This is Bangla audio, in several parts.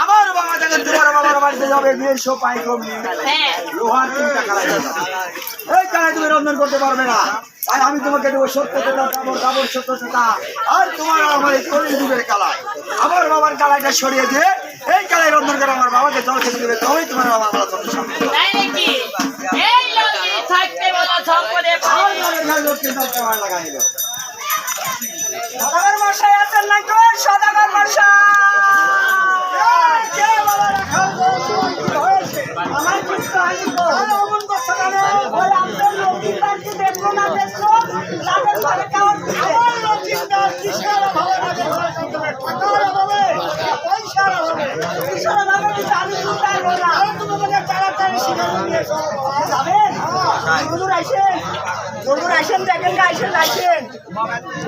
আমার বাবা যখন তোমার বাবার বাড়িতে যাবে বিয়ের সব পাই কম লোহার 3টা কালাই এই কালাই তুমি রন্ধন করতে পারবে না। তাই আমি তোমাকে দেবো 70টা কাপড় 70টা আর তোমার আমার এই কলিযুগের কালাই। আমার বাবার কালাইটা সরিয়ে দিয়ে এই কালাই রন্ধন করে আমার বাবাকে জল খেতে দেবে, তবেই তোমার বাবা আমার জন্য সামনে লাগাই দেবো। সদাগর মশাই আছেন না তো? সদাগর মশাই আমার কিছু হয়নি তো অমন করছো কেন? ওই আমাদের লক্ষ্মীদারকে দেখলো না দেখলো তাদের ঘরে কেমন আমার লক্ষ্মীদার কিসের অভাবে তাদের ঘরে টাকার অভাবে পয়সার অভাবে কিসের অভাবে কিন্তু আমি চিন্তাই করি না। তোমাদের তাড়াতাড়ি সিদ্ধান্ত নিয়ে যাবেন। হুজুর আইসেন দেখেন আইসেন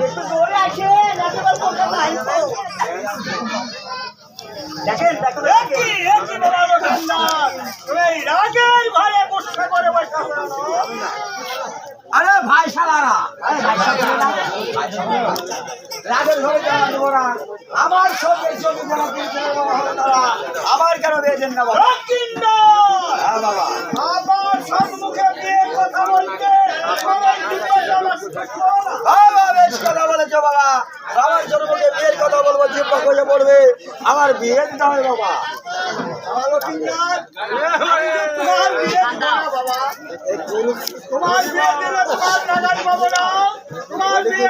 একটু জোরে আইসেন একেবারে কোথাও নাই দেখেন আরে ভাই শালারা রাগের ঘরে যাওয়া দেবো না। আমার সঙ্গে ছবি আবার কেন দিয়েছেন না বাবা? হ্যাঁ বাবা আমার সম্মুখে দিয়ে কথা বলতে বেশ কথা বলেছো বাবা। আমার জন্মকে বিয়ের কথা বলবো, জিব্বা করে পড়বে আমার বিয়ে দিতে হবে বাবা। তোমার বিয়ে বাবা, তোমার বিয়ে দিলে তোমার নাগাল পাবো না। তোমার বিয়ে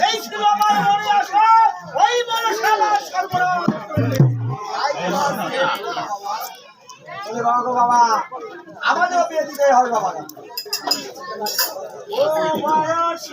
এই ছিল আমার মনে আসা, ওই মানুষ আমার সর্বনাশ বাবা। বাবা আমাদেরও বিয়ে দিতে হবে বাবা। ও বয়স